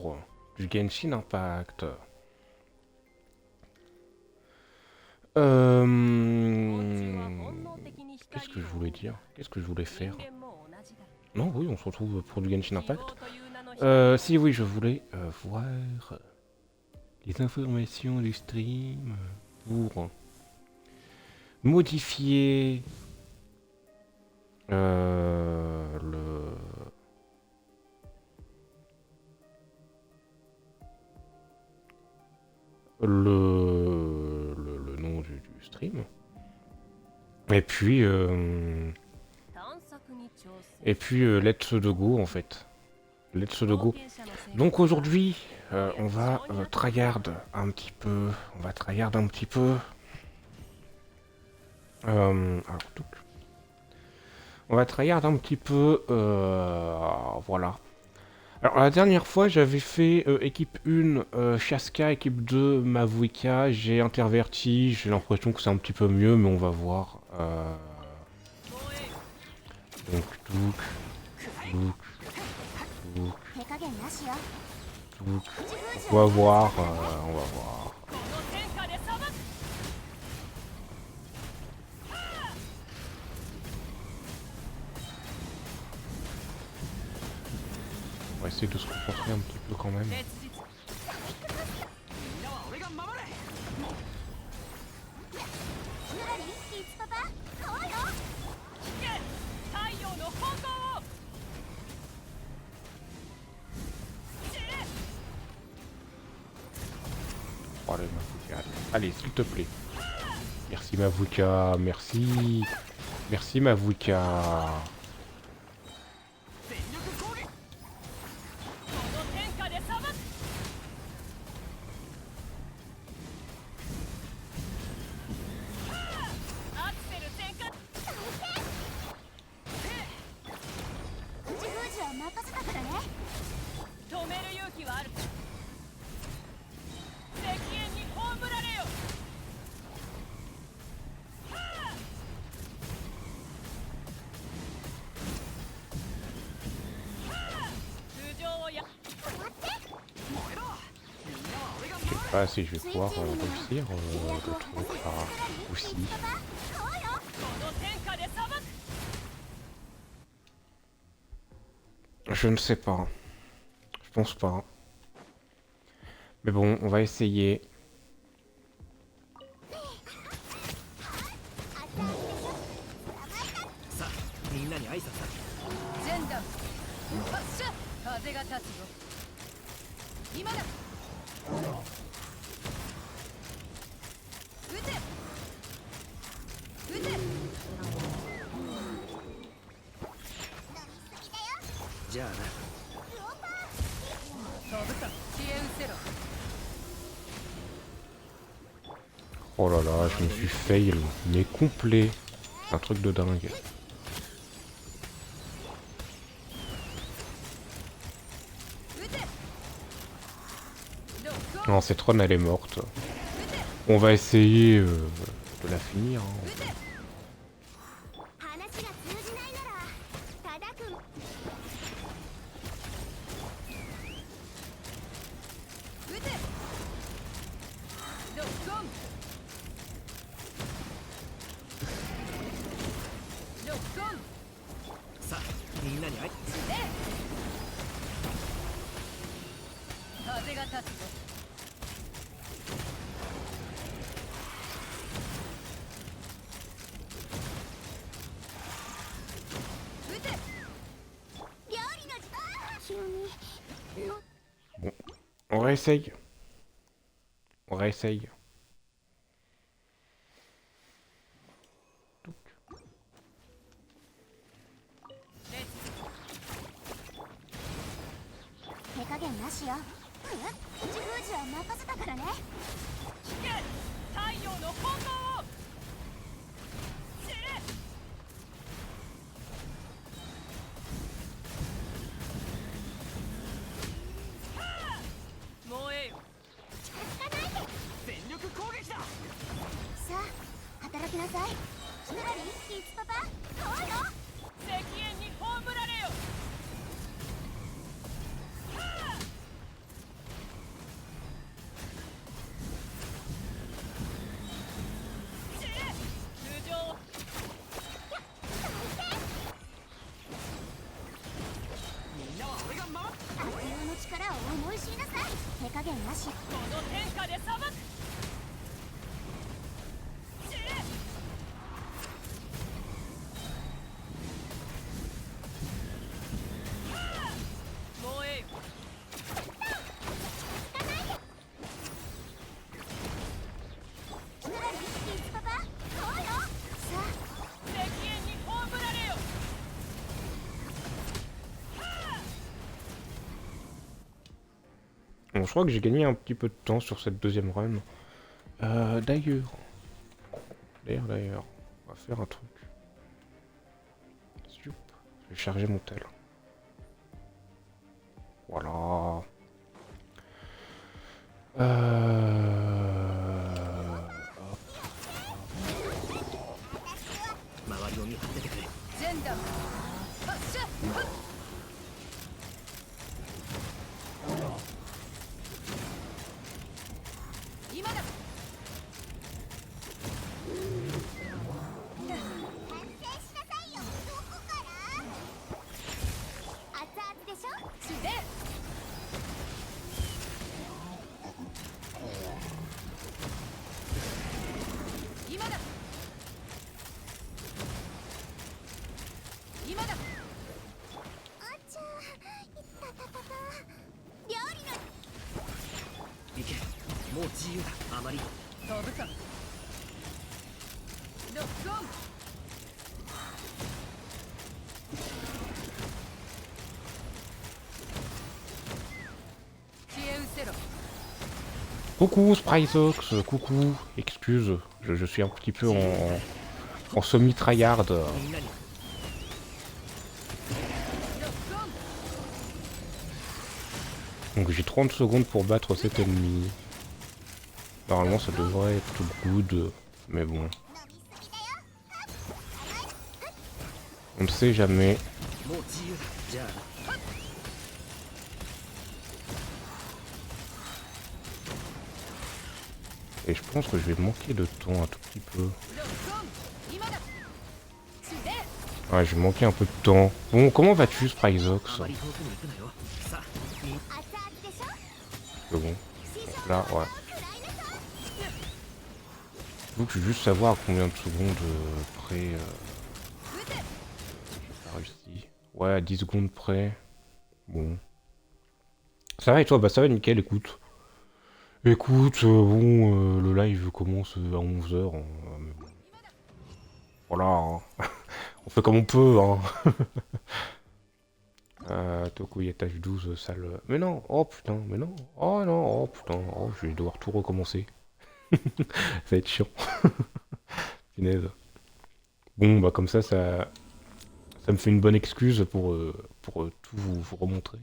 pour du Genshin Impact. Qu'est-ce que je voulais dire? Qu'est-ce que je voulais faire? Non, oui, on se retrouve pour du Genshin Impact. Si, oui, je voulais voir les informations du stream pour modifier le nom du stream. Et puis Let's de Go en fait. Let's de Go. Donc aujourd'hui, on va tryhard un petit peu. On va tryhard un petit peu. On va tryhard un petit peu. Voilà. Alors la dernière fois j'avais fait équipe 1 Shaska, équipe 2 Mavuika, j'ai interverti, j'ai l'impression que c'est un petit peu mieux mais on va voir. Donc on va voir, on va voir. On va essayer de se concentrer un petit peu quand même. Oh, allez, Mavuka, allez, s'il te plaît. Merci Mavuka, merci. Merci Mavuka. Ah si, je vais pouvoir réussir le truc là aussi. Je ne sais pas. Je pense pas. Mais bon, on va essayer. Oh là là, je me suis fail, mais complet. Un truc de dingue. Non, cette run elle est morte. On va essayer de la finir. Hein. Bon, on réessaye. On réessaye. Bon, je crois que j'ai gagné un petit peu de temps sur cette deuxième run. D'ailleurs, on va faire un truc. Je vais charger mon tel. Voilà. Coucou Spryzox, coucou, excuse, je suis un petit peu en semi-tryhard. Donc j'ai 30 secondes pour battre cet ennemi. Normalement ça devrait être tout good, mais bon. On ne sait jamais. Et je pense que je vais manquer de temps un tout petit peu. Ouais, je vais manquer un peu de temps. Bon, comment vas-tu, Spryzox? Bon. Donc là, ouais. Donc je veux juste savoir à combien de secondes près... J'ai pas réussi. Ouais, à 10 secondes près. Bon. Ça va et toi? Bah ça va nickel, écoute. Écoute, bon, le live commence à 11 h. Voilà, hein. On fait comme on peut, hein. Toku étage 12, salle... Mais non, oh putain, mais non. Oh non, oh putain, oh, je vais devoir tout recommencer. Ça va être chiant. Punaise. Bon, bah comme ça me fait une bonne excuse pour tout vous remontrer.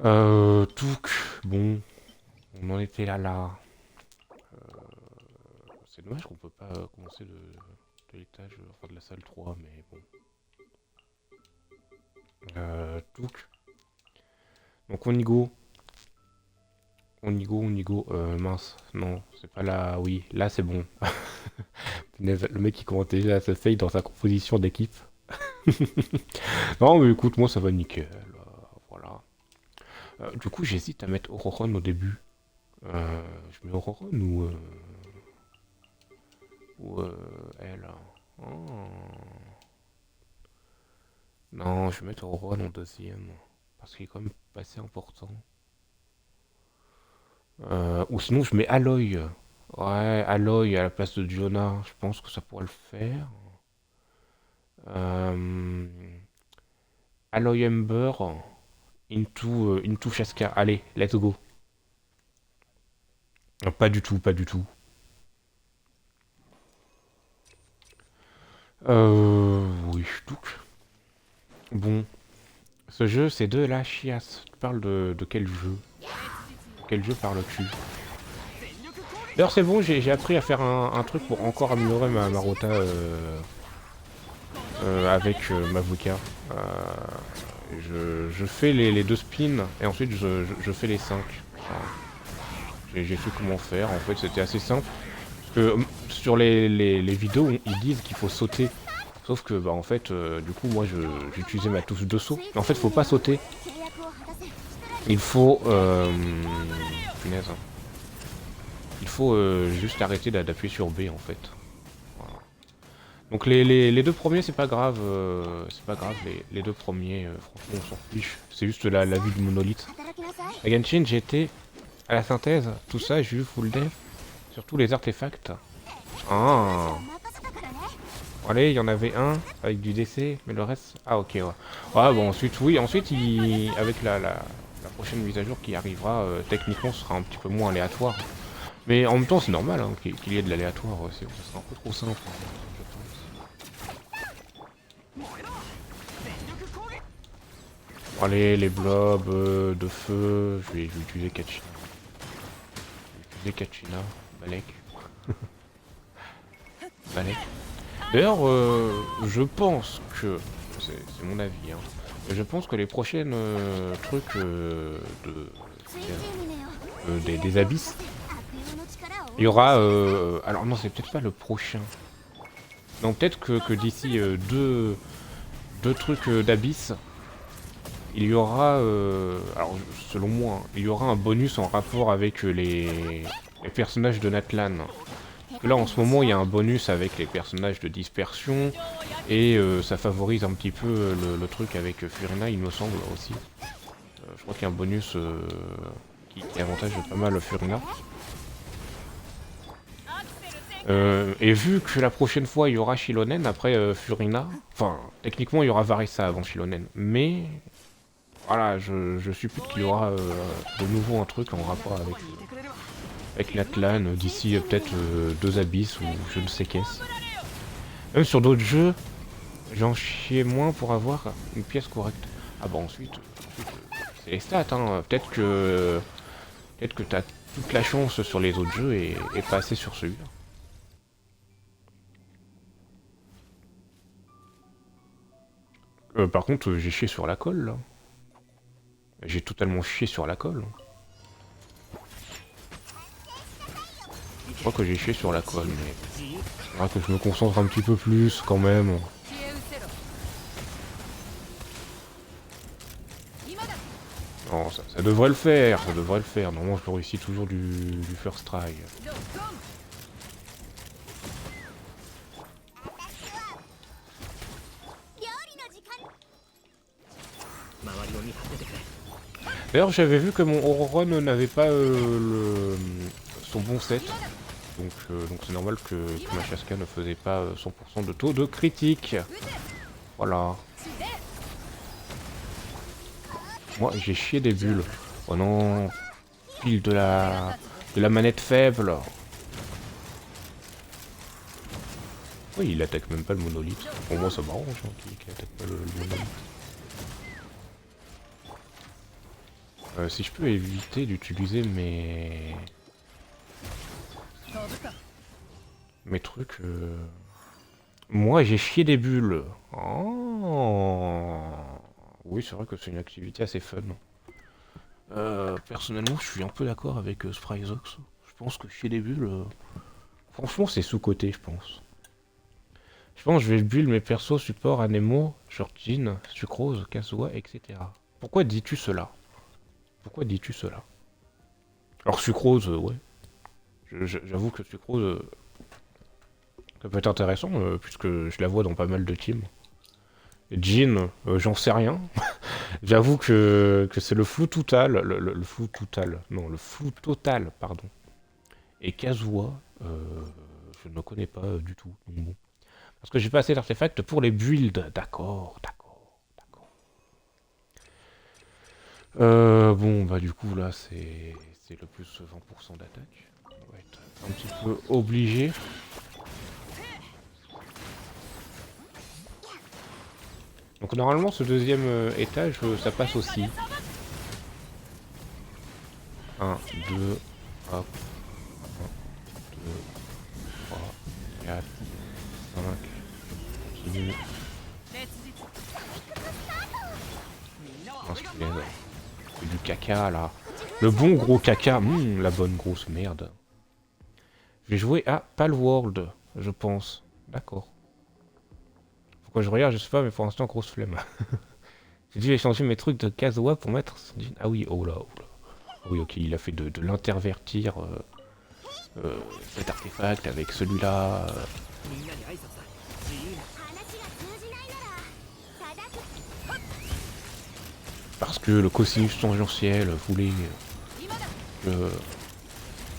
Touk, bon, on en était là. C'est dommage qu'on peut pas commencer de l'étage, enfin de la salle 3, mais bon. Touk. Donc on y go. Mince, non, c'est pas là, oui, là c'est bon. Punaise, le mec qui commence déjà se fake dans sa composition d'équipe. Non mais écoute, moi ça va nickel, voilà. Du coup j'hésite à mettre Ororon au début. Je mets Ororon ou elle. Oh. Non, je vais mettre Ororon en deuxième. Parce qu'il est quand même assez important. Ou sinon je mets Aloy. Ouais, Aloy à la place de Jonah. Je pense que ça pourrait le faire. Aloy Ember into Shaska. Allez, let's go. Pas du tout, pas du tout. Oui, donc. Bon. Ce jeu, c'est de la chiasse. Tu parles de quel jeu? Quel jeu parles-tu? D'ailleurs, c'est bon, j'ai appris à faire un truc pour encore améliorer ma rota avec Mavuka. Je fais les 2 spins et ensuite je fais les 5. J'ai su comment faire, en fait c'était assez simple. Parce que sur les vidéos, ils disent qu'il faut sauter. Sauf que bah en fait, du coup moi j'ai utilisé ma touche de saut. Mais en fait faut pas sauter. Il faut... punaise. Il faut juste arrêter d'appuyer sur B en fait. Voilà. Donc les deux premiers c'est pas grave, les deux premiers, franchement on s'en fiche. C'est juste la vue du monolithe. À Genshin j'ai été à la synthèse, tout ça, j'ai vu full dev, surtout les artefacts. Ah. Allez, il y en avait un avec du DC, mais le reste... Ah ok, ouais. Ouais, bon, ensuite, oui, ensuite, avec la prochaine mise à jour qui arrivera, techniquement, ce sera un petit peu moins aléatoire. Mais en même temps, c'est normal hein, qu'il y ait de l'aléatoire, ça sera un peu trop simple, hein, je pense. Bon, allez, les blobs de feu, je vais utiliser Kachina. Je vais utiliser Kachina, Balek. Balek. D'ailleurs, je pense que, c'est mon avis, hein, je pense que les prochaines trucs des abysses, il y aura, alors non, c'est peut-être pas le prochain. Non, peut-être que d'ici deux trucs d'abysse, il y aura, alors selon moi, hein, il y aura un bonus en rapport avec les personnages de Natlan. Là en ce moment il y a un bonus avec les personnages de dispersion et ça favorise un petit peu le truc avec Furina il me semble aussi. Je crois qu'il y a un bonus qui avantage pas mal Furina. Et vu que la prochaine fois il y aura Shilonen après Furina, enfin techniquement il y aura Varissa avant Shilonen, mais voilà je suppose qu'il y aura de nouveau un truc en rapport avec l'Atlan d'ici peut-être deux abysses ou je ne sais qu'est-ce. Même sur d'autres jeux, j'en chiais moins pour avoir une pièce correcte. Ah bon ensuite c'est les stats hein. Peut-être que t'as toute la chance sur les autres jeux et pas assez sur celui-là. Par contre j'ai chié sur la colle là. J'ai totalement chié sur la colle. Je crois que j'ai chié sur la colle mais il faudra que je me concentre un petit peu plus quand même. Non, ça devrait le faire, ça devrait le faire. Normalement, je réussis toujours du first try. D'ailleurs, j'avais vu que mon Auron n'avait pas son bon set. Donc c'est normal que ma Chaska ne faisait pas 100% de taux de critique. Voilà. Moi, j'ai chié des bulles. Oh non. Pile de la manette faible. Oui, il attaque même pas le monolithe. Pour moi, ça m'arrange hein, qu'il attaque pas le monolithe. Si je peux éviter d'utiliser mes trucs... Moi, j'ai chié des bulles. Oh. Oui, c'est vrai que c'est une activité assez fun. Personnellement, je suis un peu d'accord avec Spryzox. Je pense que chier des bulles... franchement, c'est sous-coté, je pense. Je pense que je vais build mes persos support Anemo, genre Jean, Sucrose, Kazuha, etc. Pourquoi dis-tu cela? Pourquoi dis-tu cela? Alors Sucrose, ouais. J'avoue que Sucrose, ça peut être intéressant, puisque je la vois dans pas mal de teams. Jean, j'en sais rien. J'avoue que c'est le flou total, le flou total, non, le flou total, pardon. Et Kazuha, je ne connais pas du tout. Bon. Parce que j'ai pas assez d'artefacts pour les builds. D'accord, d'accord, d'accord. Bon, bah du coup, là, c'est le plus 20% d'attaque. On va être un petit peu obligé. Donc normalement, ce deuxième étage, ça passe aussi. 1, 2, hop. 1, 2, 3, 4, 5. Continue. C'est du caca là. Le bon gros caca. La bonne grosse merde. Je vais jouer à Palworld, je pense. D'accord. Pourquoi je regarde, je sais pas, mais pour l'instant, grosse flemme. J'ai dû échanger mes trucs de Kazuha pour mettre son jean. Ah oui, oh là, oh là. Ah oui, ok, il a fait de l'intervertir cet artefact avec celui-là. Parce que le cosinus tangentiel voulait que,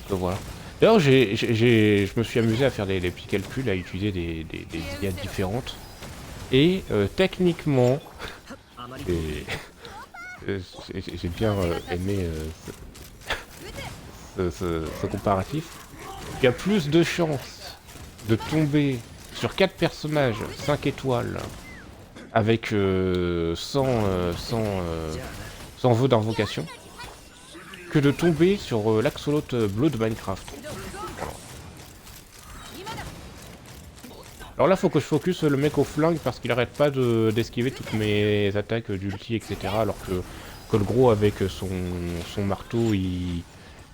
que voilà. D'ailleurs, je me suis amusé à faire des petits calculs, à utiliser des IA différentes. Et techniquement, et, j'ai bien aimé ce comparatif. Il y a plus de chances de tomber sur 4 personnages 5 étoiles avec 100 vœux d'invocation que de tomber sur l'axolot bleu de Minecraft. Voilà. Alors là, faut que je focus le mec au flingue parce qu'il arrête pas d'esquiver toutes mes attaques d'ulti, etc. Alors que le gros avec son marteau, il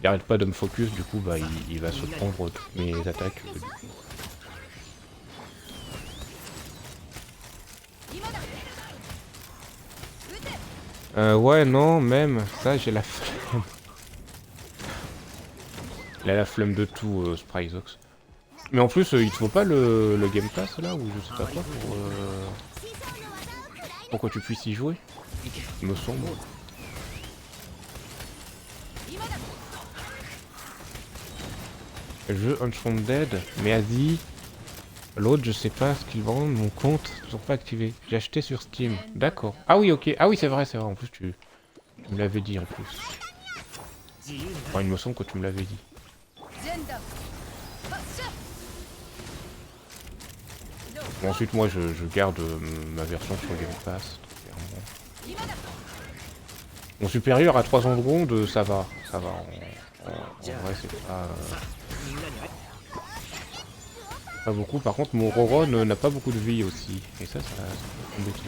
arrête pas de me focus, du coup, bah, il va se prendre toutes mes attaques. Ouais, non, même, ça, j'ai la flemme. Il a la flemme de tout, Spryzox. Mais en plus, il te faut pas le Game Pass, là, ou je sais pas quoi, pour que tu puisses y jouer, il me semble. Jeu Unfounded, mais Asie, l'autre, je sais pas ce qu'il vend, mon compte, toujours pas activé. J'ai acheté sur Steam. D'accord. Ah oui, ok. Ah oui, c'est vrai, en plus, tu me l'avais dit, en plus. Enfin, il me semble que tu me l'avais dit. Bon, ensuite, moi, je garde ma version sur Game Pass. Mon supérieur à 300 secondes, ça va. Ça va. En vrai, c'est pas beaucoup. Par contre, mon Roron n'a pas beaucoup de vie aussi. Et ça peut embêter.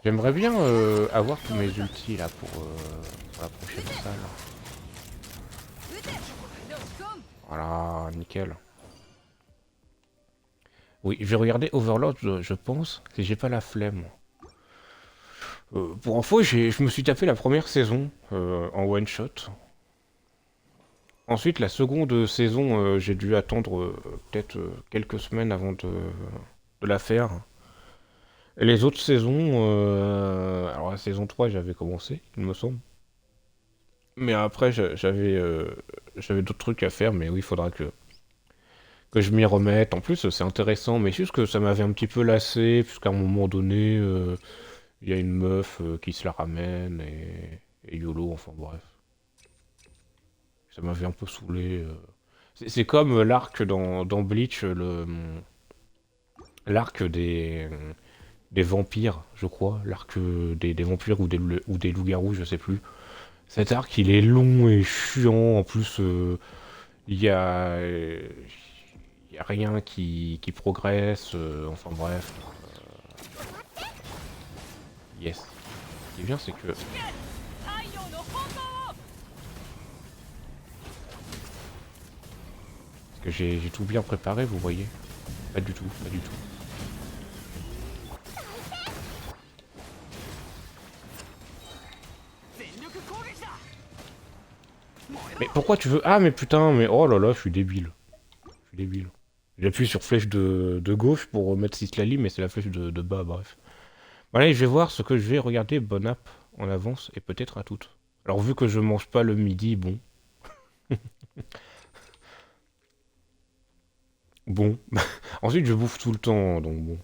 J'aimerais bien avoir tous mes ultis là pour la prochaine salle. Voilà, nickel. Oui, je vais regarder Overlord, je pense, si j'ai pas la flemme. Pour info, je me suis tapé la première saison en one shot. Ensuite, la seconde saison, j'ai dû attendre peut-être quelques semaines avant de la faire. Et les autres saisons, alors la saison 3, j'avais commencé, il me semble. Mais après, j'avais d'autres trucs à faire, mais oui, il faudra que je m'y remette. En plus, c'est intéressant, mais juste que ça m'avait un petit peu lassé, puisqu'à un moment donné, il y a une meuf qui se la ramène, et YOLO, enfin bref. Ça m'avait un peu saoulé. C'est comme l'arc dans Bleach, l'arc des vampires, je crois. L'arc des vampires ou des loups-garous, je sais plus. Cet arc, il est long et chiant. En plus, il y a, y a rien qui progresse. Enfin bref. Yes. Ce qui est bien, c'est que... j'ai tout bien préparé, vous voyez. Pas du tout, pas du tout. Mais pourquoi tu veux... Ah mais putain, mais oh là là, je suis débile. Je suis débile. J'appuie sur flèche de gauche pour mettre Cislali, mais c'est la flèche de bas, bref. Bon, allez, je vais voir ce que je vais regarder Bon App en avance, et peut-être à toutes. Alors vu que je mange pas le midi, bon. Bon. Ensuite, je bouffe tout le temps, donc bon.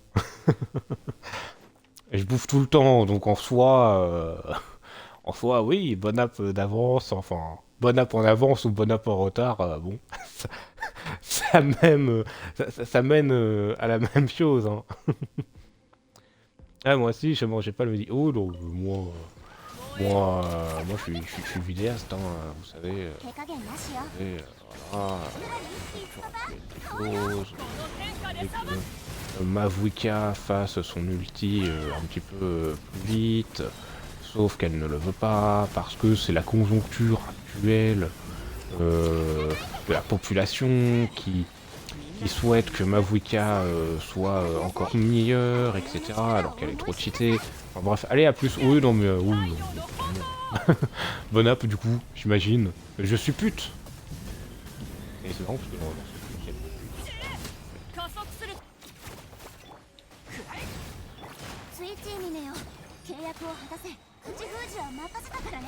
Et je bouffe tout le temps, donc en soi... En soi, oui, Bon App d'avance, enfin... Bon App en avance ou Bon App en retard, bon... ça mène à la même chose, hein. Ah, moi aussi, je mangeais pas le midi. Oh, non, moi, je suis vidéaste, hein, vous savez. Et, voilà, des choses, et que Mavuika fasse son ulti un petit peu plus vite, sauf qu'elle ne le veut pas, parce que c'est la conjoncture actuelle de la population qui souhaite que Mavuika soit encore meilleure, etc. Alors qu'elle est trop cheatée. Enfin, bref, allez, à plus. Oui, non, mais oui, totalement. Bon app, du coup, j'imagine. Je suis pute. Et c'est marrant parce que dans ce truc, il y a beaucoup de putes. スイッチミネよ、契約を果たせ。口封じは任せたからね。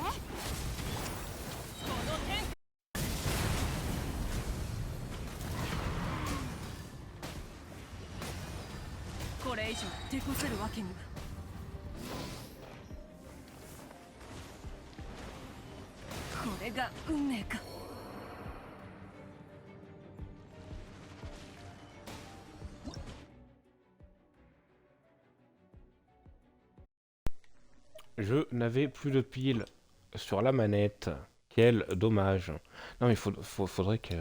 これ以上手こせるわけには。これが運命か。Je n'avais plus de piles sur la manette. Quel dommage. Non, mais faudrait que...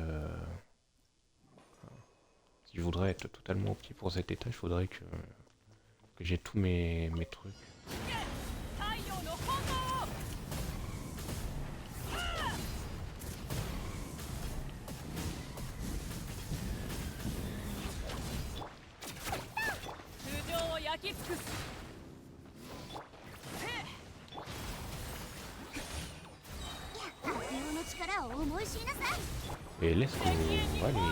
Si je voudrais être totalement opti pour cet étage, il faudrait que j'ai tous mes trucs. Et let's go, allez.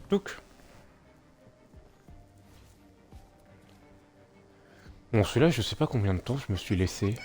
Donc. Bon, celui-là, je sais pas combien de temps je me suis laissé.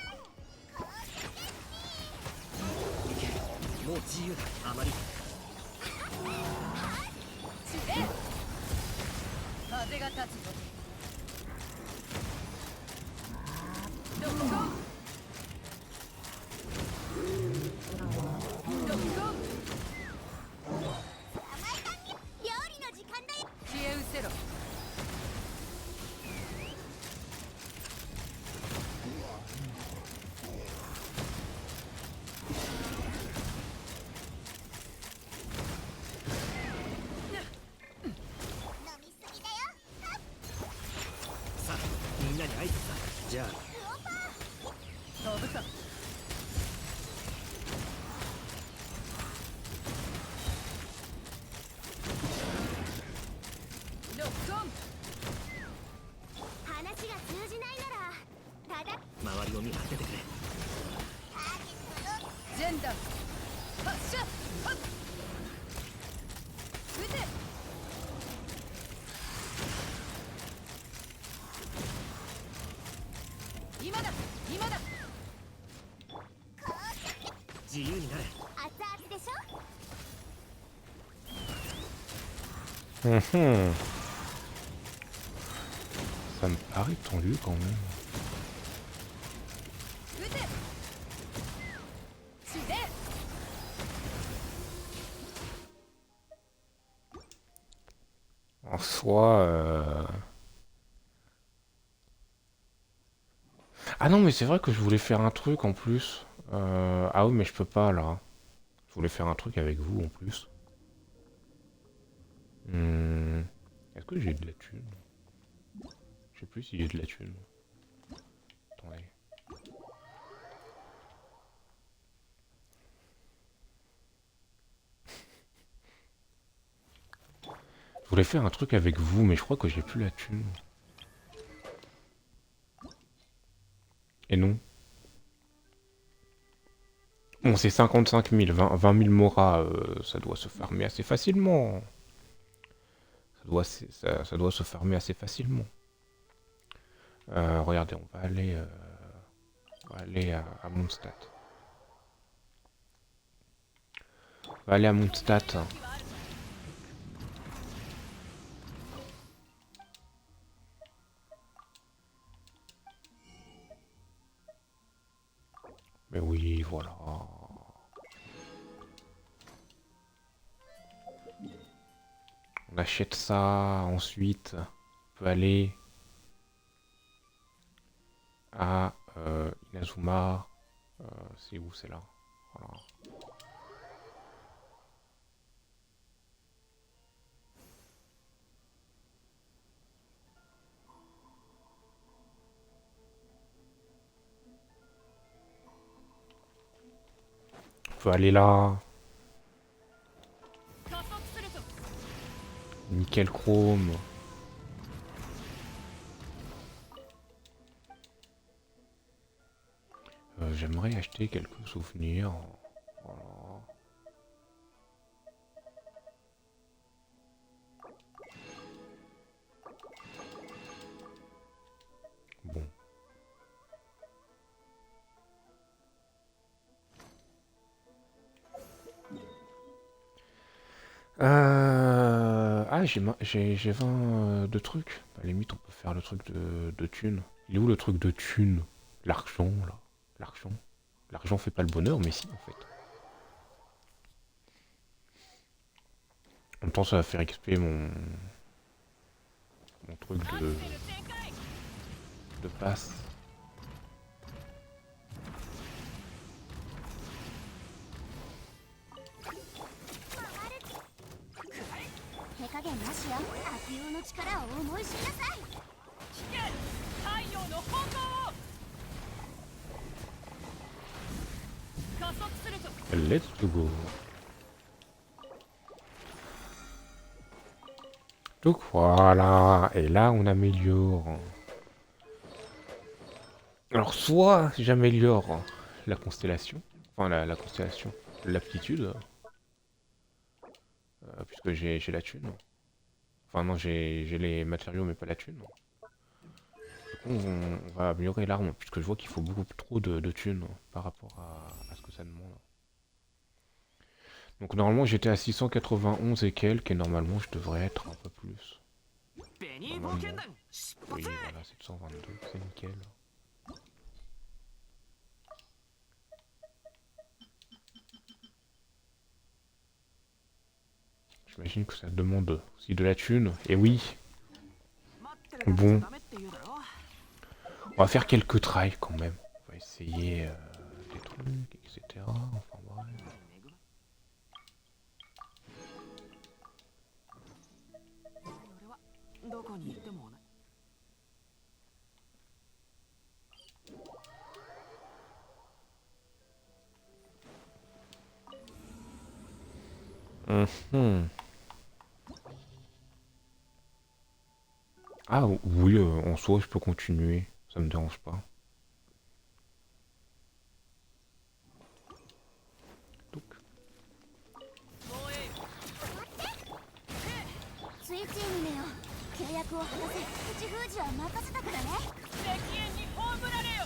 Ça me paraît tendu quand même. En soi... Ah non, mais c'est vrai que je voulais faire un truc en plus. Ah oui, mais je peux pas là. Je voulais faire un truc avec vous en plus. Est-ce que j'ai de la thune? Je sais plus si j'ai de la thune. Attendez. Je voulais faire un truc avec vous, mais je crois que j'ai plus la thune. Et non. Bon, c'est 55 000, 20 000 Mora, ça doit se farmer assez facilement. Ça doit se farmer assez facilement. Regardez, on va aller à Mondstadt. On va aller à Mondstadt. Mais oui, voilà. On achète ça, ensuite on peut aller à Inazuma. C'est où, c'est là. Voilà. On peut aller là. Nickel chrome. J'aimerais acheter quelques souvenirs. Voilà. Bon. Ah, j'ai 20 de trucs. À la limite, on peut faire le truc de thunes. Il est où le truc de thunes? L'argent, là. L'argent. L'argent fait pas le bonheur, mais si, en fait. En même temps, ça va faire XP mon truc de passe. Let's go. Donc voilà, et là on améliore. Alors soit j'améliore la constellation, enfin la constellation, l'aptitude, puisque j'ai la thune. Enfin non, j'ai les matériaux mais pas la thune. Du coup on va améliorer l'arme, puisque je vois qu'il faut beaucoup trop de thunes par rapport à ce que ça demande. Donc normalement j'étais à 691 et quelques, et normalement je devrais être un peu plus. Normalement. Oui, voilà, 722, c'est nickel. J'imagine que ça demande aussi de la thune. Et oui. Bon. On va faire quelques tries quand même. On va essayer des trucs, etc. Enfin bref. Ah oui, en soi je peux continuer. Ça me dérange pas. Donc. スイッチにめよ契約を果たせ口封じは任せたからね敵縁に葬られよ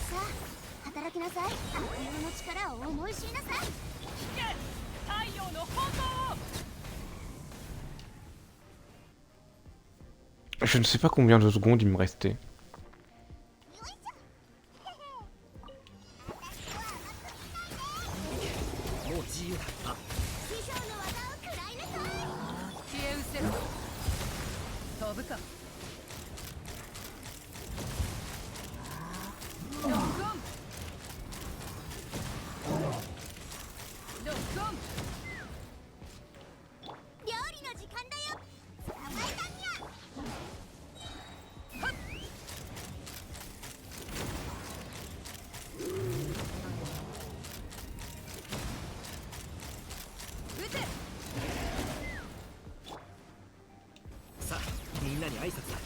さあ働きなさい悪友の力力を思い知りなさい。太陽の炎。 Je ne sais pas combien de secondes il me restait. もう自由だ。師匠の技を食らいなさい。消え失せろ。飛ぶか。ロックオン。ロックオン。料理の時間だよ。捕まえたにゃ。撃て。さあみんなに挨拶だ。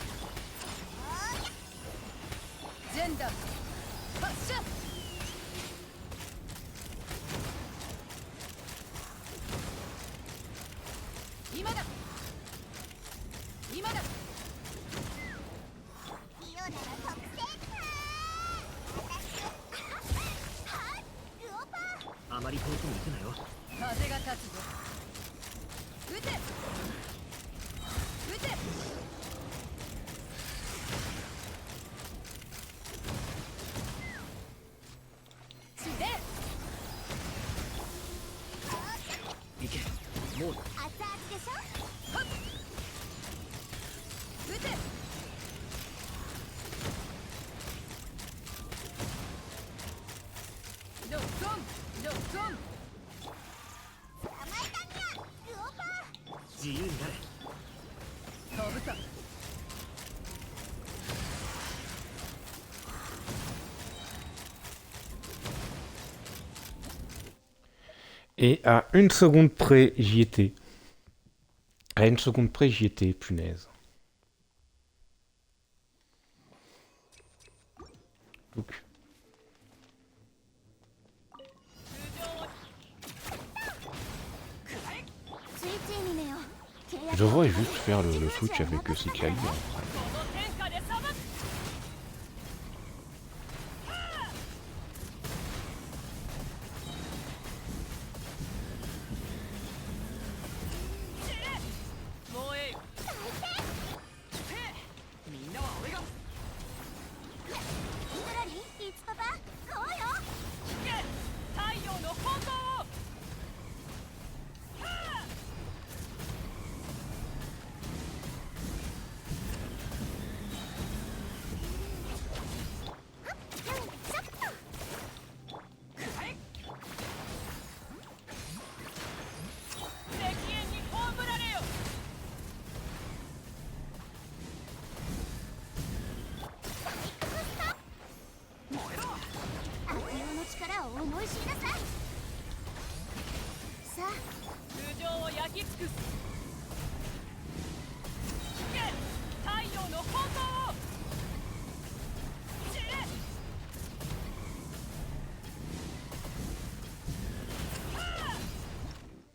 ジェンダー発射。今だ。今だ。リオナの特製か。はっ、ルオパー。あまり遠くに行くなよ。風が立つぞ。撃て。撃て。死ね。行け。もうだ。熱々でしょ。はっ。撃て。ロックオン。ロックオン。捕まえたにゃ。ルオパー。自由になれ。飛ぶか。Et à une seconde près, j'y étais. À une seconde près, j'y étais, punaise. Donc, je devrais juste faire le switch avec Sikali.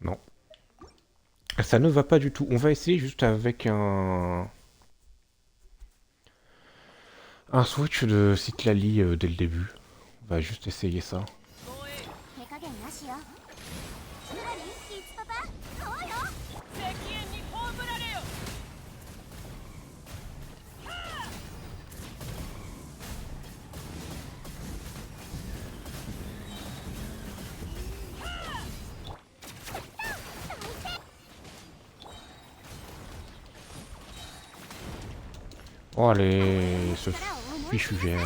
Non. Ça ne va pas du tout. On va essayer juste avec un switch de Citlali dès le début. On va juste essayer ça. Oh allez, ce fichu gel.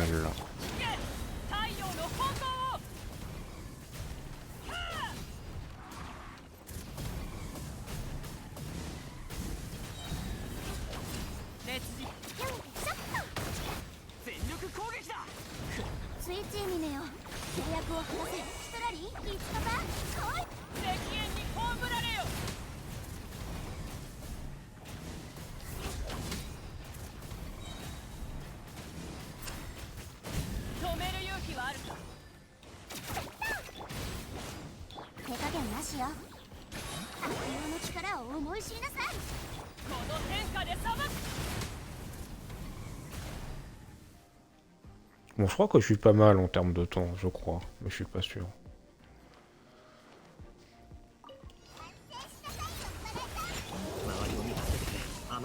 Bon, je crois que je suis pas mal en termes de temps, je crois, mais je suis pas sûr.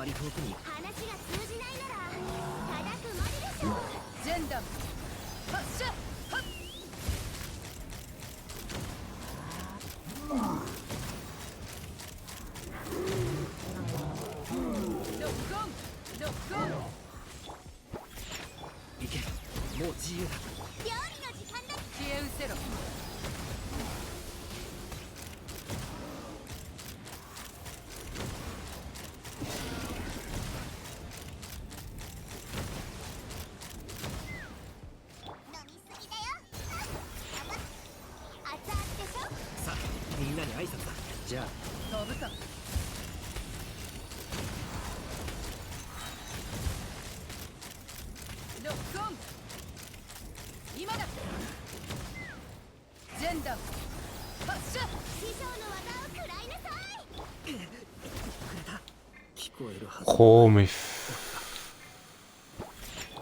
り遠くに話が通じないなら叩くまででしょ。ジェンダム発射はっロックオンロックオン行け、もう自由だ。料理の時間だ。消え失せろ飲みすぎだよ。熱々でしょ。さあみんなに挨拶だ。じゃあ飛ぶかロックオン今だジェンダム発射師匠の技を食らいなさい。聞こえるはず。 Oh mais...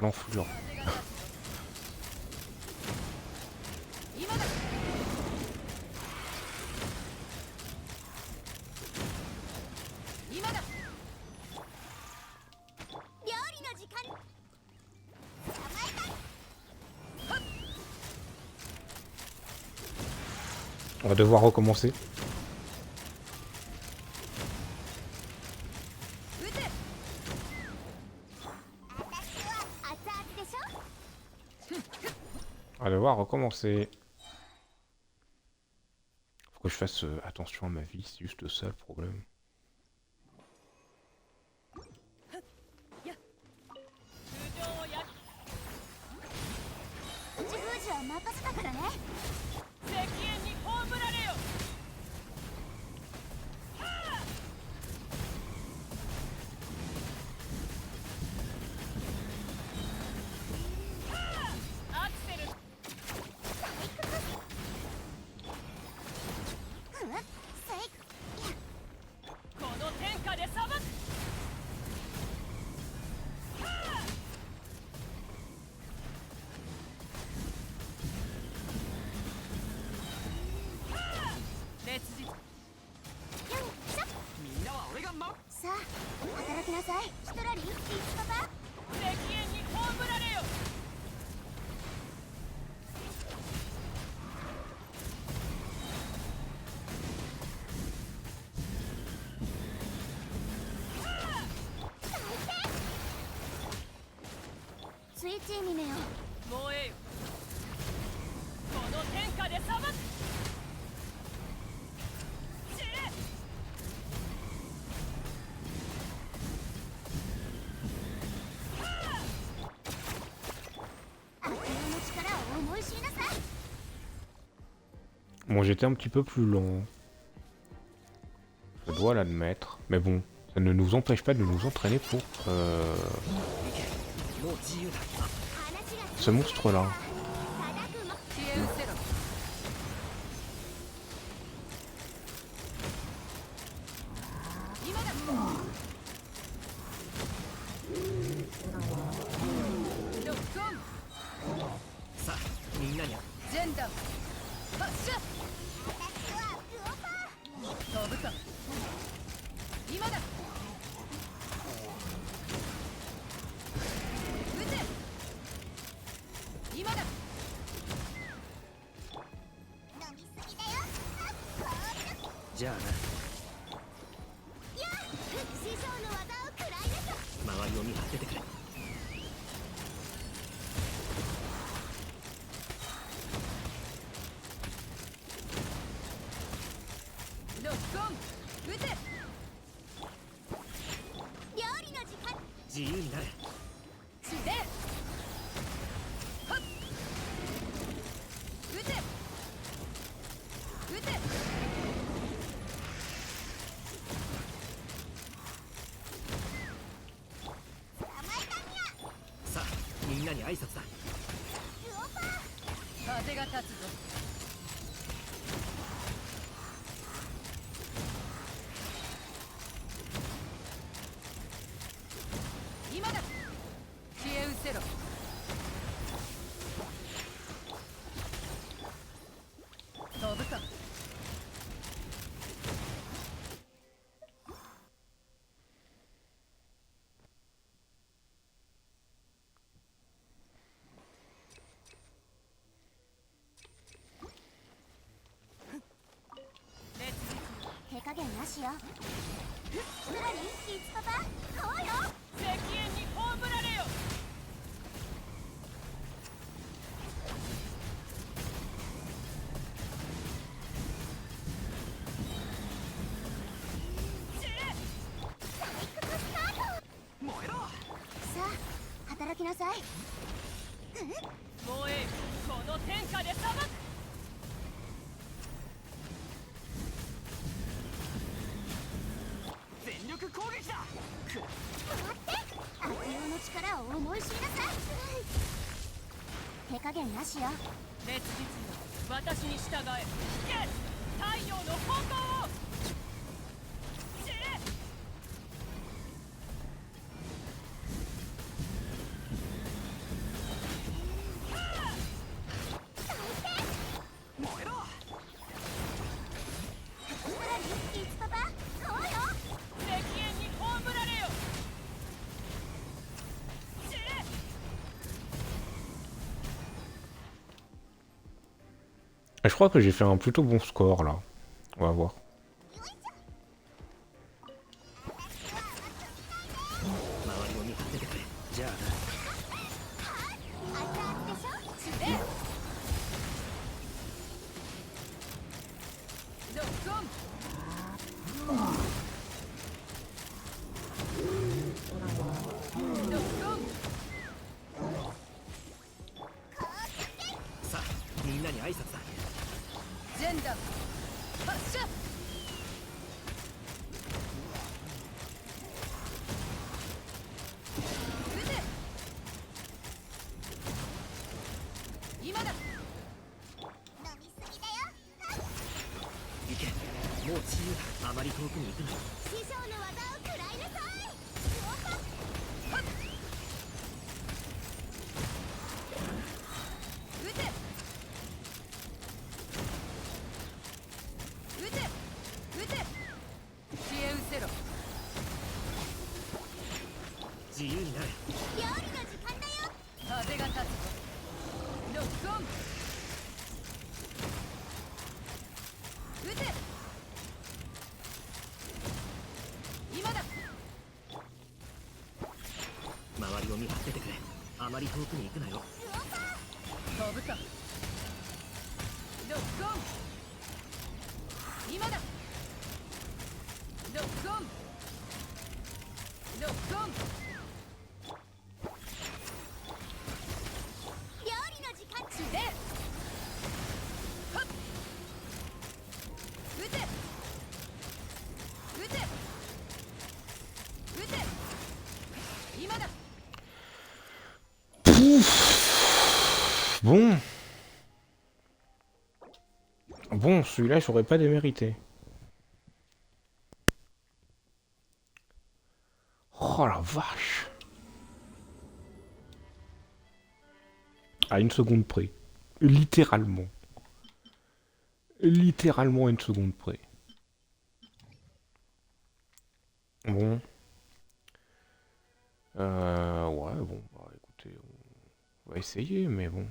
L'enflure. 今だ今だ料理の時間。捕まえた。On va devoir recommencer. 撃て私は熱々でしょ。 On va devoir recommencer. Faut que je fasse attention à ma vie, c'est juste ça le problème. 口封じは任せたからね。石煙に葬られよアクセルうん、セイこの天下で裁く烈日よいしょ。みんなは俺が守る。さあ働きなさい。シトラリー、リスパパ。石煙に葬られよスイッチミネよ。燃えよこの天下で裁く死ね悪用の力を思い知りなさい。 Bon, j'étais un petit peu plus long. Je dois l'admettre. Mais bon, ça ne nous empêche pas de nous entraîner pourもう自由だ。話が ce monstre-là. 叩くま。消え失せろ今だロックオンさあみんなにジェンダム発射私はクオパ飛ぶか今だ撃て今だー。飲みすぎだよ。じゃあな。やあ、師匠の技を食らいなさい。周りを見張っててくれ。ロックオン撃て料理の時間。自由になれ。死ねはっ撃て撃て捕まえたにゃ。さあみんなに挨拶だ。クオパ風が立つぞ今だ消え失せろ飛ぶかしよう。つまりいつパパこうよ。石煙に葬られよ。さあ働きなさい。燃えこの天下で裁く。全力攻撃だ。待って悪用の力を思い知りなさい。手加減なしよ。烈日よ私に従え。引け太陽の炎を。散れ。つまりいつパパこうよ。石煙に葬られよ。散れ。Et je crois que j'ai fait un plutôt bon score là. On va voir. 周りを見張っててくれ。じゃあな。熱々でしょ。散れ。ロックオン。ロックオン。さあみんなに挨拶だ。ジェンダー発射。撃て。今だ。飲みすぎだよ。行け。もう自由だ。あまり遠くに行くな。師匠の技を食らいなさい。撃て。撃て。撃て。消え失せろ。自由になれ。料理の時間だよ。風が立つぞ。ロックオン。撃て。今だ。周りを見張っててくれ。あまり遠くに行くなよ。飛ぶか。ロックオン。今だ。ロックオン。ロックオン。料理の時間。散れ。はっ。撃て。撃て。撃て。今だ。 Bon. Bon, celui-là, j'aurais pas démérité. Oh la vache. À une seconde près. Littéralement. Littéralement à une seconde près. Bon. Ouais, bon, bah écoutez, on va essayer, mais bon.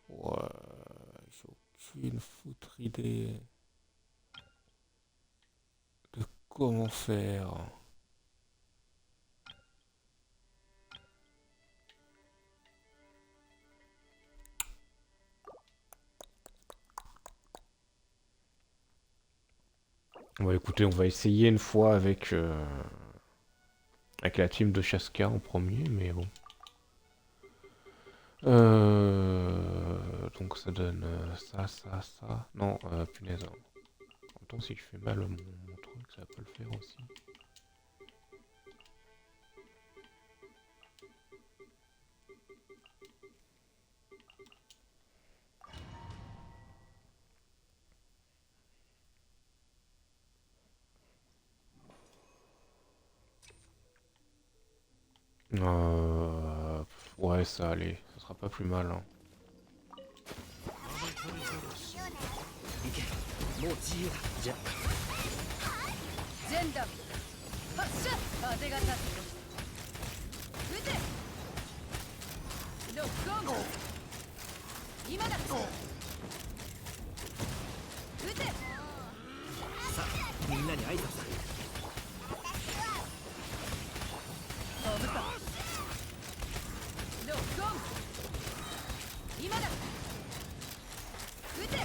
Ouais, j'ai aucune foutre idée de comment faire. Bon, écoutez, on va essayer une fois avec la team de Shaska en premier, mais bon. Donc ça donne ça, ça, ça. Non, punaise. En même temps, si je fais mal mon truc, ça va pas le faire aussi. Ouais, ça allait. Ça sera pas plus mal, hein. 行け。もう自由だ。じゃあ。ジェンダー発射。風が立つよ。撃て。ロックオン。今だ。撃て。さあみんなに挨拶だ。飛ぶか。ロックオン。今だ。撃て。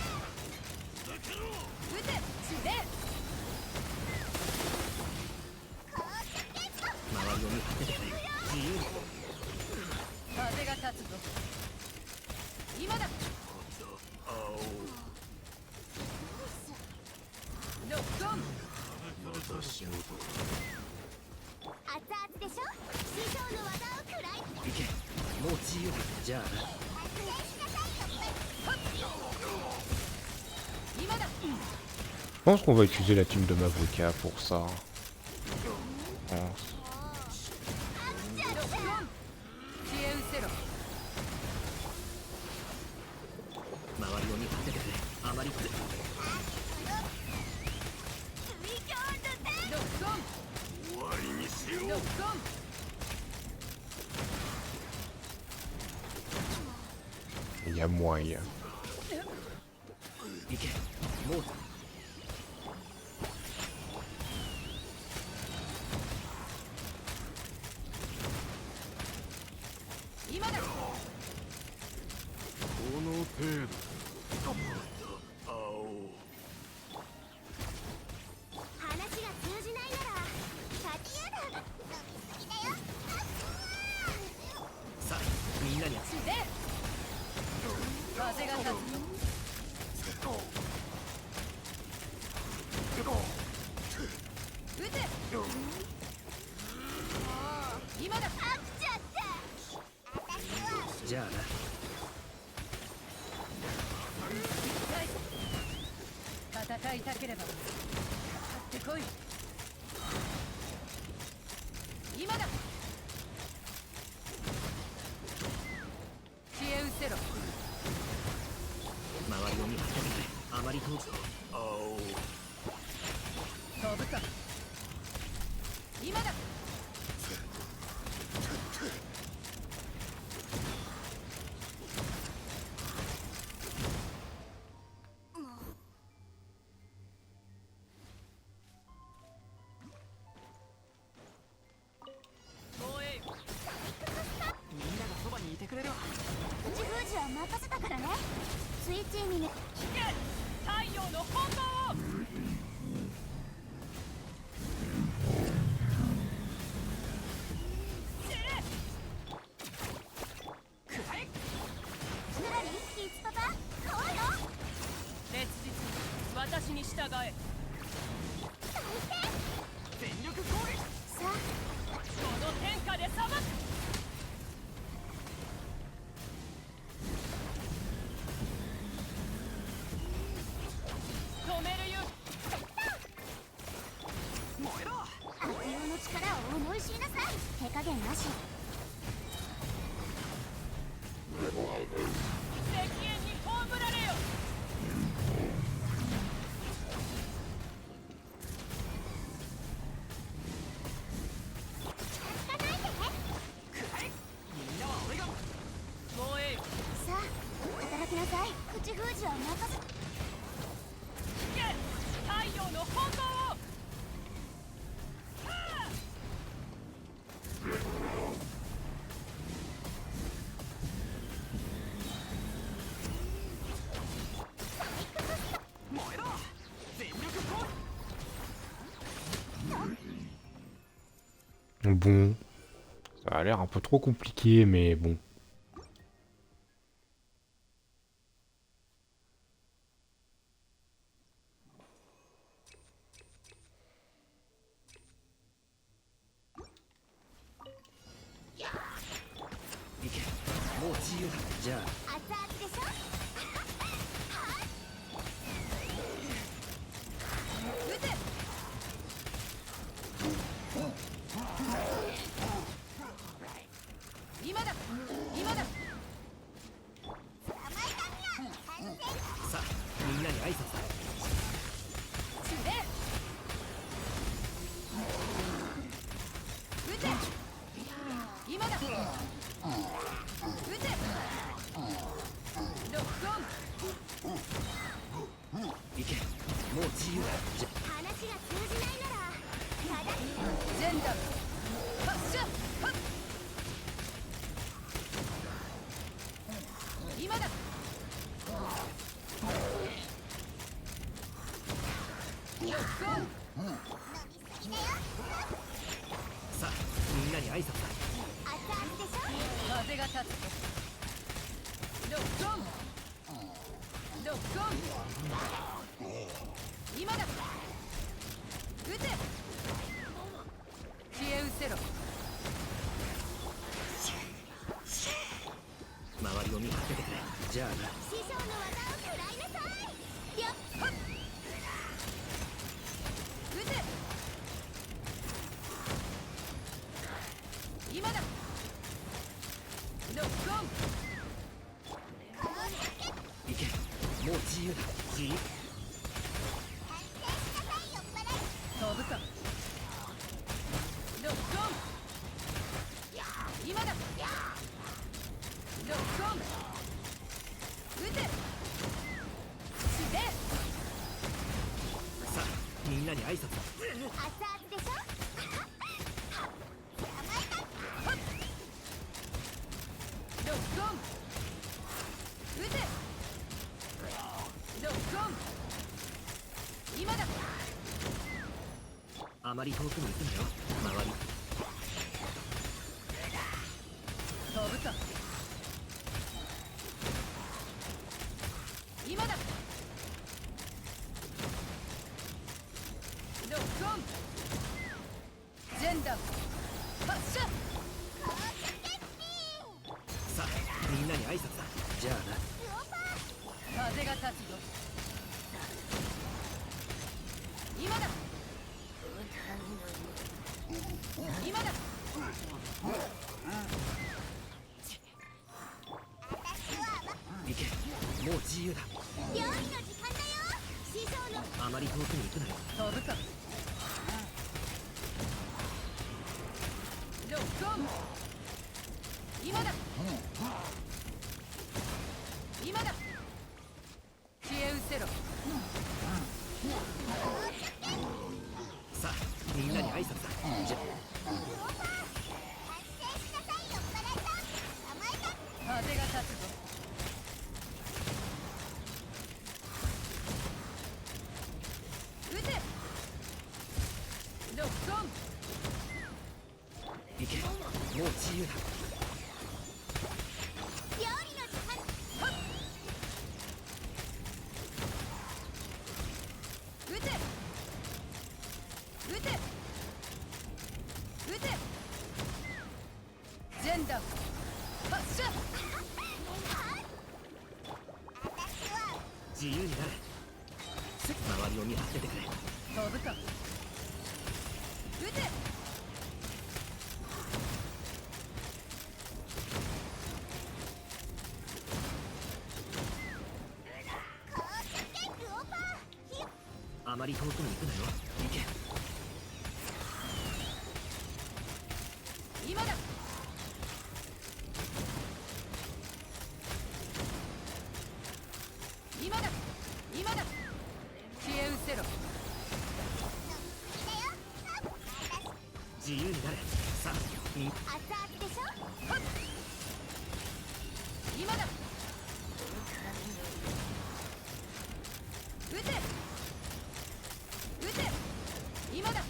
撃て。で。周りを見張っててくれ。自由に。風が立つぞ。今だ。ロックオン。熱々でしょ。師匠の技を食らい行けもう自由だ。じゃあな。今だ。Je pense qu'on va utiliser la team de Mavuka pour ça. Je pense. ロックオン。知恵失せろ。周りを見張っててくれ。あまりってロックオン。ロックオン。Il y a moyen. 行けもう今だ。この程度話が通じないなら勝ちやだ。飲みすぎだよ。さあみんなにで。風が立つぞ。撃て。今だ。飽きちゃった。私はじゃあな。戦いたければかかってこい。今だ。知恵失せろ。周りを見張っててくれ。あまり遠く。飛ぶか。今だ。みんながそばにいてくれるわ。口封じは任せたからね。スイッチにね。太陽の炎を。ぬらりキツパパ来いよ。烈日私に従え。全力攻撃。さあこの天下で裁く。止めるよ。燃えろ。悪用の力を思い知りなさい。手加減なし。石煙に葬られよ。近づかないで。みんなは俺が。燃えよ。さあ働きなさい。口封じは任せ。太陽の炎を。燃えろ。全力攻撃。 Bon. Ça a l'air un peu trop compliqué, mais bon. 行け、もう自由だ。話が通じないならただジェンダム発射はっ今だロックオン飲みすぎだよ。さあみんなに挨拶だ。熱々でしょ。風が立つロックオンロックオン今だ撃て消え失せろ周りを見張っててくれ。じゃあな。師匠の技を食らいなさい。よっはっ撃て今だロックオン行け、もう自由だ。自由。反省しなさいよっぱらい。飛ぶかロックオン今だロックオン撃て死ねさあみんなに挨拶だ。熱々でしょ。捕まえた。ロックオン撃てロックオン今だあまり遠くに行くなよ。周り。飛ぶか今だロックオンジェンダム発射さあみんなに挨拶だ。じゃあな。風が立つぞ今だ今だ行け、もう自由だ。料理の時間だよ。師匠のあまり遠くに行くなよ。飛ぶかロックオン今だ今だ消え失せろさあみんなに挨拶だ。じゃ反省しなさいよっぱらいさん。捕まえた。風が立つぞ撃てロックオン行け、もう自由だ。料理の時間。はっ撃て撃て撃てジェンダム発射私は自由になれ。周りを見張っててくれ。飛ぶか撃てルオパーヒュッ。あまり遠くに行くなよ。行け。今だ今だ今だ消え失せろ自由になれ。さあみん熱々でしょ。はっ今だ撃て撃て今だ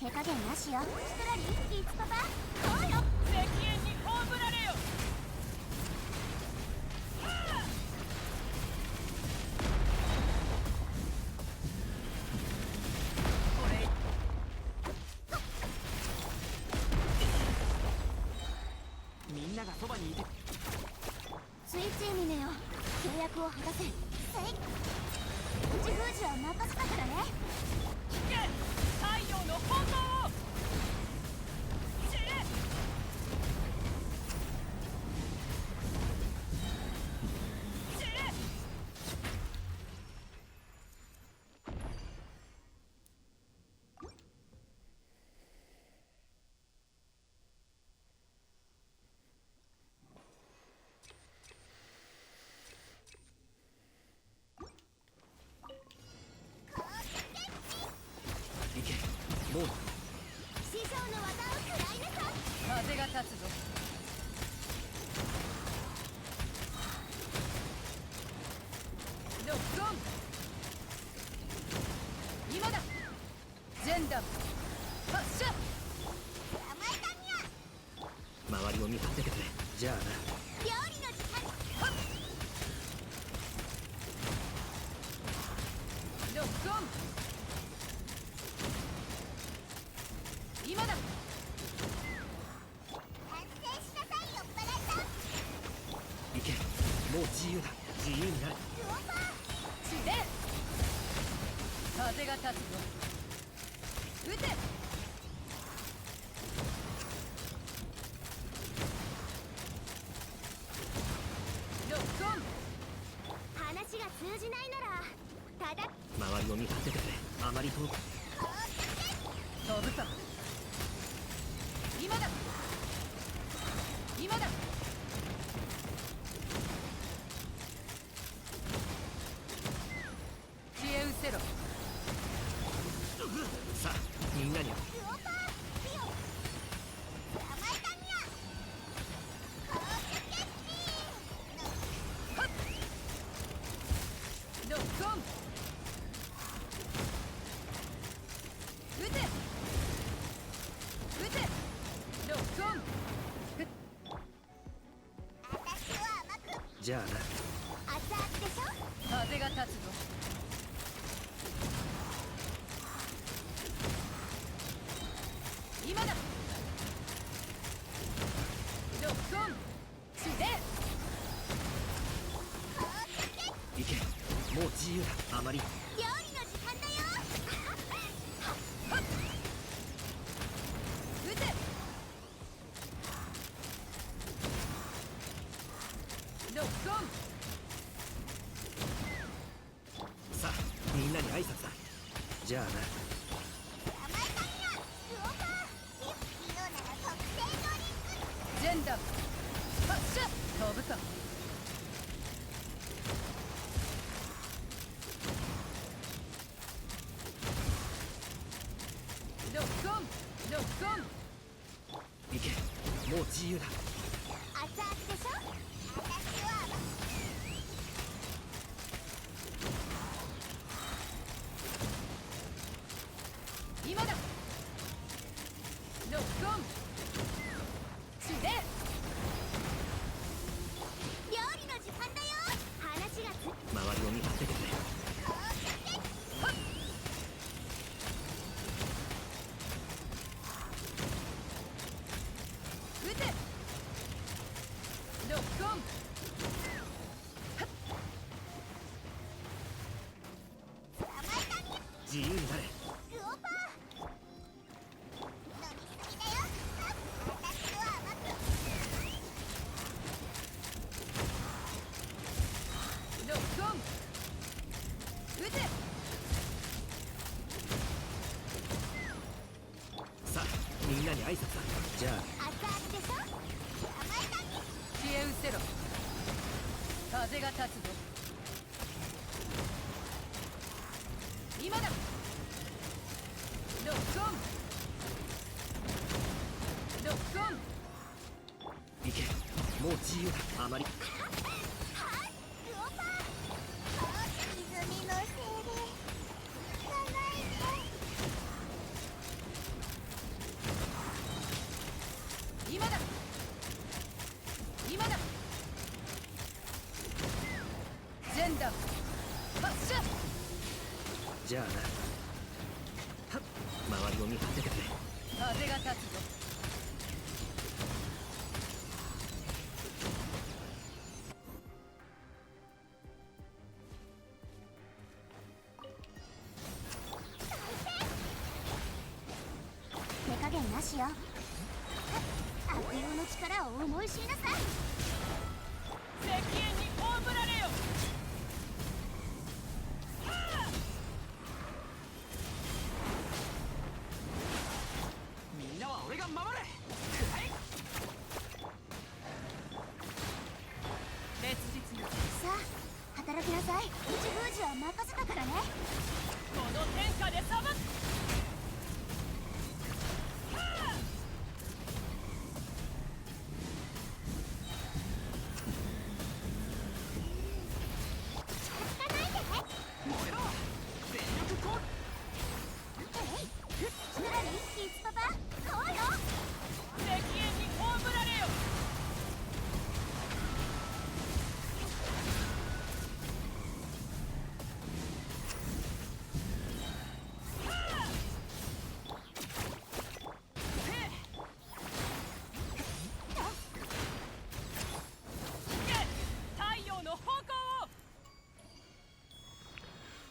手加減なしよ。ストラリーリーツパパ。こうよ。石煙に葬られよみんながそばにいて。ついついにねよ。契約を果たせ。せい。口封じは任せたからね。聞け太陽の本能を知れ知れンダム発射周りを見張っててくれ。じゃあな。料理の時間ロックオン今だ完成しなさいよバラ行け。もう自由だ。自由になる。ルオパー散れ風が立つぞ撃てロックオン話が通じないならただ周りを見張っててくれ。あまり遠く。飛ぶか今だ今だ消え失せろさあみんなにルオパーピオ捕まえたにゃ攻撃ロックオン撃て撃てロックオン私は甘くじゃあな。熱々でしょ風が立つぞ今だロックオン散れ行け。もう自由だ。あまり。料理の時間だよ撃てロックオンさあみんなに挨拶だ。じゃあな。捕まえたにゃルオパーピオなら特製ドリンクジェンダム発射飛ぶかロックオンロックオン行け。もう自由だ。熱々でしょ私は甘く今だロックオン散れ料理の時間だよ話がつ周りを見張っててくれ。撃てロックオン捕まえたにゃ自由になれ。ルオパー飲みすぎだよ私は甘くロックオン撃てさあみんなに挨拶だ。じゃあ。熱々でしょ捕まえたにゃ消え失せろ風が立つぞ今だロックオンロックオン行け。もう自由だ。あまり。はいルオパー泉の精霊行かないで今だ今だジェンダム発射じゃあな。はっ周りを見張っててくれ。風が立つぞ手加減なしよ悪用の力を思い知りなさい石煙に葬られよみんなは俺が守れ。別日にこさあ働きなさい一封じは任せたからねの天下で裁く燃えろ。全力攻撃。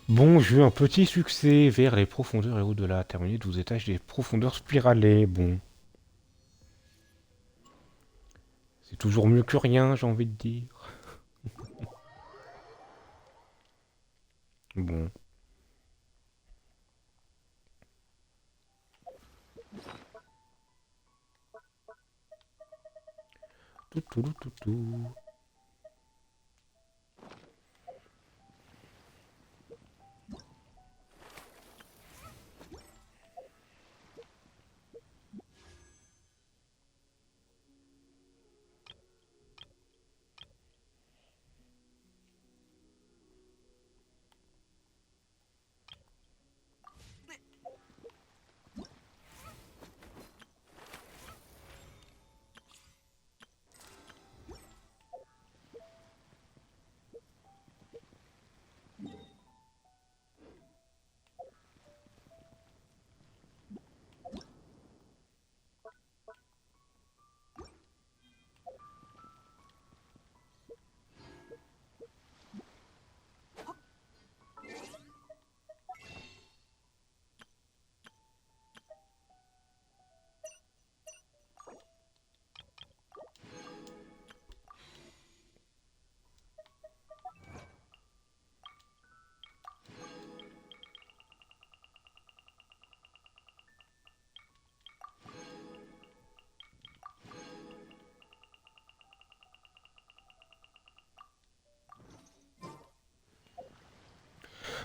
Bon, j'ai eu un petit succès vers les profondeurs et au-delà. Terminé 12 étages des profondeurs spiralées. Bon, c'est toujours mieux que rien, j'ai envie de dire. Bon. Tout, tout, tout, tout, tout.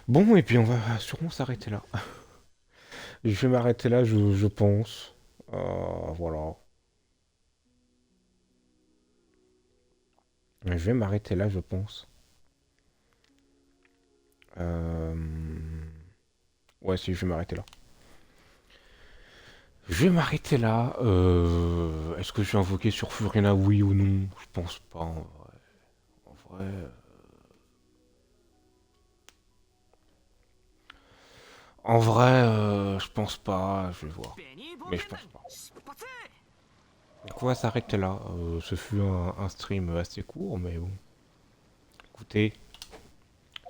Bon, et puis on va sûrement s'arrêter là. Je vais m'arrêter là, je pense. Voilà. Je vais m'arrêter là, je pense. Euh... Ouais, si, je vais m'arrêter là. Je vais m'arrêter là. Est-ce que je vais invoquer sur Furina, oui ou non? Je pense pas, en vrai. En vrai... je pense pas, je vais voir. ベニーボー Mais ゲ je ン pense ダン pas. 出発 Donc on va s'arrêter là. Ce fut un stream assez court, mais bon. Écoutez,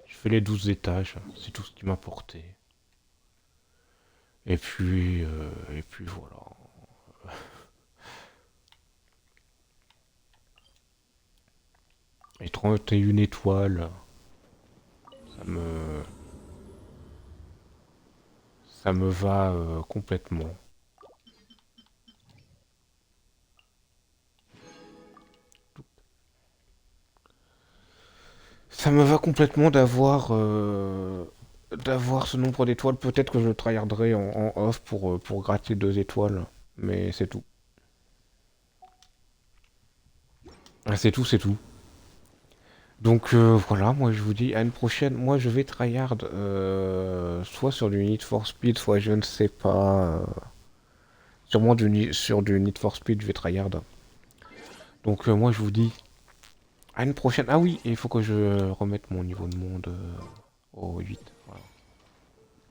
je fais les 12 étages, c'est tout ce qui m'a porté. Et puis voilà. Et 31 étoiles, ça me... Ça me va complètement. Ça me va complètement d'avoir ce nombre d'étoiles. Peut-être que je tryharderai en off pour gratter 2 étoiles. Mais c'est tout. Ah, c'est tout, c'est tout. Donc voilà, moi je vous dis à une prochaine. Moi je vais tryhard soit sur du Need for Speed, soit je ne sais pas. Sûrement sur du Need for Speed, je vais tryhard. Donc moi je vous dis à une prochaine. Ah oui, il faut que je remette mon niveau de monde au 8. Voilà.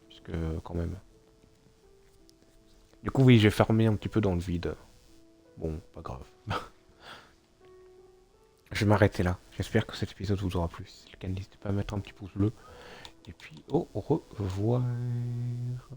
Puisque quand même. Du coup oui, j'ai fermé un petit peu dans le vide. Bon, pas grave. Je vais m'arrêter là. J'espère que cet épisode vous aura plu. Si c'est le cas, n'hésitez pas à mettre un petit pouce bleu. Et puis au revoir.